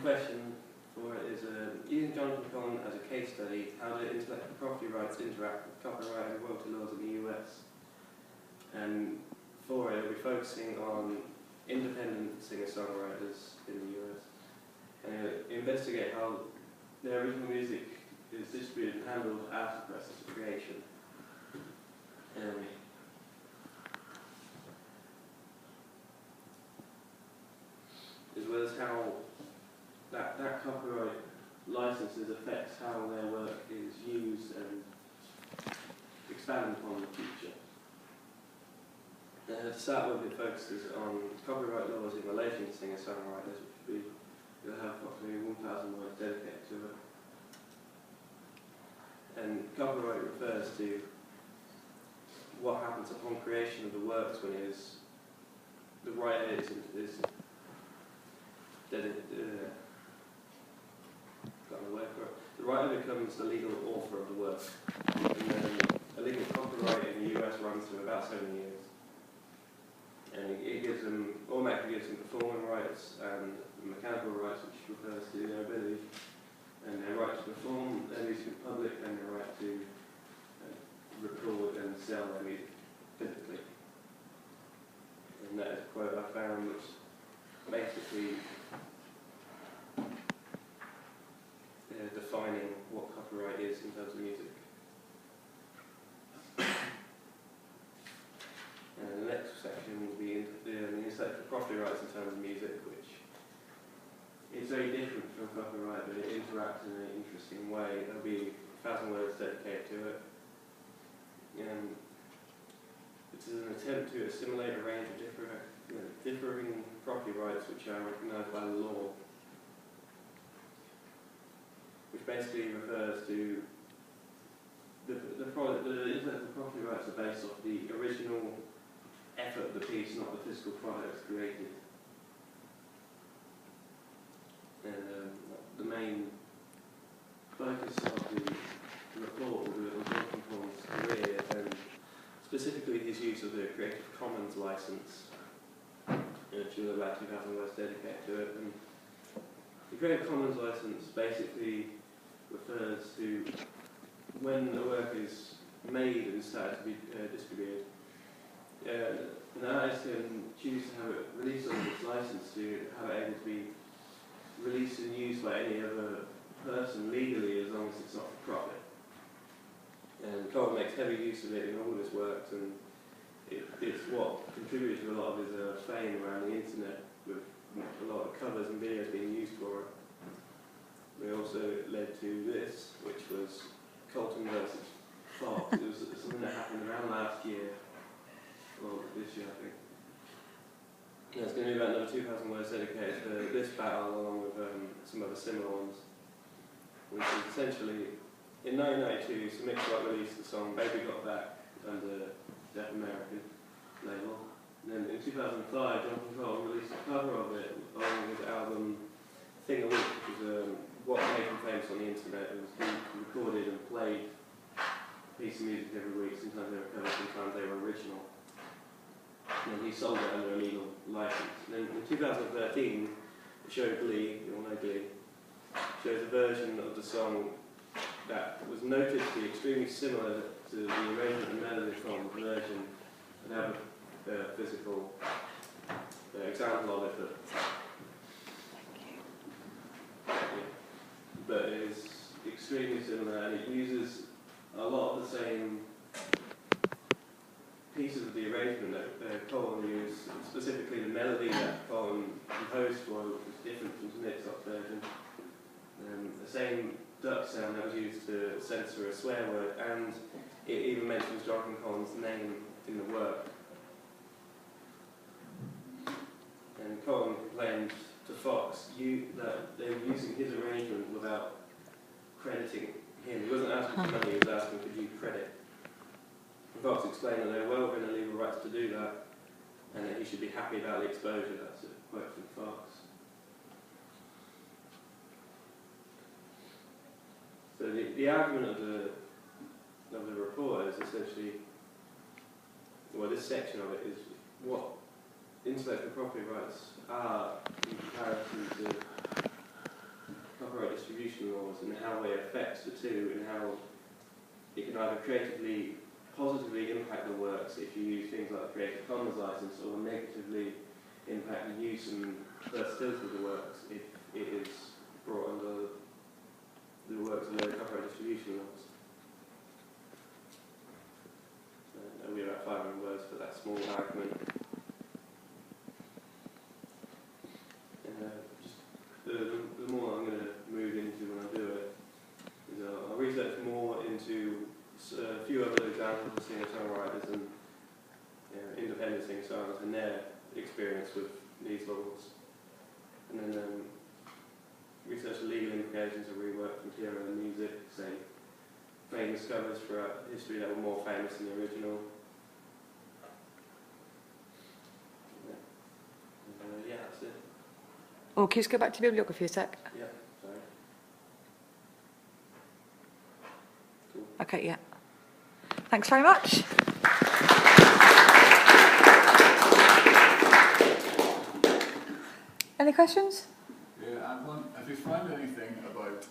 question for it is, using Jonathan Cohen as a case study, how do intellectual property rights interact with copyright and royalty laws in the US? And for it, it'll be focusing on independent singer-songwriters in the US. And it'll investigate how their original music is distributed and handled after the process of creation. As well as how that copyright licenses affects how their work is used and expanded upon in the future. To start with, it focuses on copyright laws in relation to singer-songwriters, which will have approximately 1,000 words dedicated to it. And copyright refers to what happens upon creation of the works when the writer is the writer becomes the legal author of the work. And then a legal copyright in the US runs for about 7 years. And it gives them, automatically gives them performing rights and mechanical rights, which refers to their ability, and their right to perform their music in public, and their right to record and sell their music physically. And that is a quote I found which basically defining what copyright is in terms of music. And the next section will be the intellectual property rights in terms of music, which is very different from copyright, but it interacts in an interesting way. There'll be 1,000 words dedicated to it. And it is an attempt to assimilate a range of differing property rights which are recognised by the law, which basically refers to the intellectual property rights are based off the original effort of the piece, not the physical products created. And the main focus of the report will be on Jonathan Cohen's career, and specifically his use of the Creative Commons license, which is about 2,000 words dedicated to it. And the Creative Commons license basically refers to when a work is made and started to be distributed. An artist can choose to have it released under this license to have it able to be released and used by any other person legally, as long as it's not for profit. And Cohen makes heavy use of it in all of his works, and it's what contributed to a lot of his fame around the internet, with a lot of covers and videos being used for it. It also led to this, which was Colton versus Fox. It was something that happened around last year, or this year I think. Yeah, it's going to be about another 2,000 words dedicated to this battle, along with some other similar ones, which is essentially, in 1992, Smith released the song Baby Got Back under Deaf American label. And then in 2005, Jonathan Cohen released a cover of it along with his album Thing a Week, which was what made him famous on the internet. It was he recorded and played a piece of music every week. Sometimes they were covers, sometimes they were original. And then he sold it under a legal license. And then in 2013, the show Glee, you all know Glee, shows a version of the song that was noted to be extremely similar to the arrangement and melody from the version, and have a physical example of it. But it is extremely similar, and it uses a lot of the same pieces of the arrangement that Cohen used, specifically the melody that Cohen composed for, which was different from Smith's version. The same duck sound that was used to censor a swear word, and it even mentions Jonathan Cohen's name in the work. And Cohen complained to Fox that they were using his arrangement without crediting him. He wasn't asking for money, he was asking for due credit. And Fox explained that they were well within the legal rights to do that, and that he should be happy about the exposure. That's a quote from Fox. So the argument of the report is essentially, well, this section of it is what intellectual property rights are in comparison to copyright distribution laws and how they affect the two, and how it can either creatively, positively impact the works if you use things like the Creative Commons license, or negatively impact the use and versatility of the works if it is brought under the works of the copyright distribution laws. That'll be about 500 words for that small argument. The more I'm going to move into when I do it is I'll research more into a few other examples of singer-songwriters and independent singer-songwriters and their experience with these laws, and then research the legal implications of reworked material and music, say famous covers throughout history that were more famous than the original. Yeah, that's it. Oh, can you just go back to bibliography a sec? Yeah, sorry. Cool. Okay, yeah. Thanks very much. Any questions? Yeah, and one, have you found anything about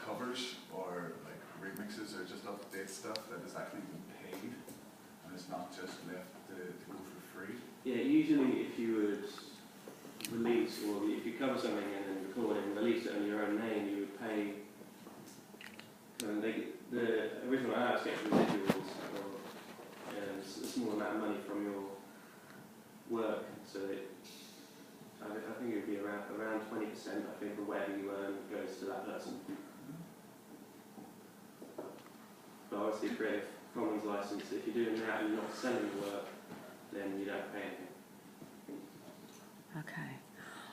covers or like remixes or just up-to-date stuff that has actually been paid and it's not just left to go for free? Yeah, usually if you would release, or if you cover something and then record it and release it under your own name, you would pay the original artist gets residuals, or a small amount of money from your work, so I think it would be around 20%, I think, of whatever you earn goes to that person. But obviously, Creative Commons license, if you're doing that and you're not selling the work, then you don't pay anything. Okay.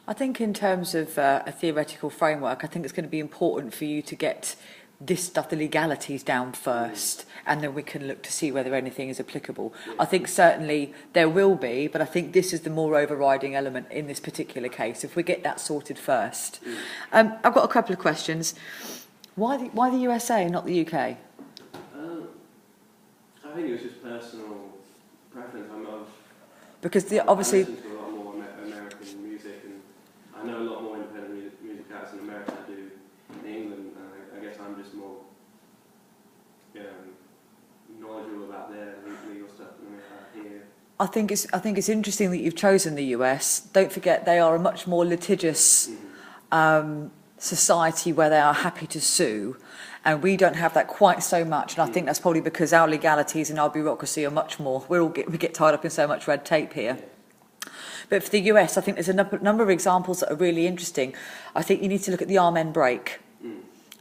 I think in terms of a theoretical framework, I think it's going to be important for you to get this stuff, the legalities down first, and then we can look to see whether anything is applicable. I think certainly there will be, but I think this is the more overriding element in this particular case, if we get that sorted first. I've got a couple of questions. Why the USA, not the UK? I think it was just personal preference. Because I obviously... listen to a lot more American music, and I know a lot more independent music artists in America than I do in England. I guess I'm just more knowledgeable about their legal stuff than here. I think it's interesting that you've chosen the US. Don't forget they are a much more litigious society where they are happy to sue, and we don't have that quite so much. And I think that's probably because our legalities and our bureaucracy are much more. We get tied up in so much red tape here. But for the US, I think there's a number of examples that are really interesting. I think you need to look at the Amen break.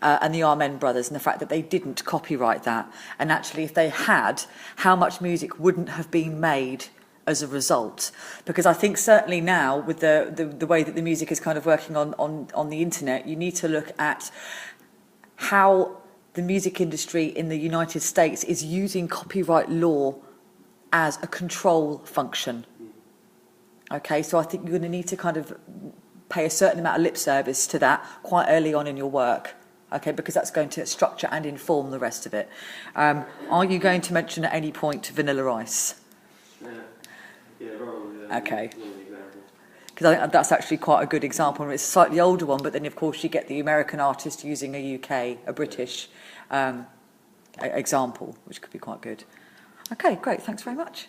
And the Amen brothers, and the fact that they didn't copyright that, and actually if they had, how much music wouldn't have been made as a result. Because I think certainly now, with the way that the music is kind of working on the internet, you need to look at how the music industry in the United States is using copyright law as a control function. Okay, so I think you're going to need to kind of pay a certain amount of lip service to that quite early on in your work. Okay, because that's going to structure and inform the rest of it. Are you going to mention at any point Vanilla Ice? Yeah, probably. Okay. Because I think that's actually quite a good example. It's a slightly older one, but then of course you get the American artist using a British example, which could be quite good. Okay, great. Thanks very much.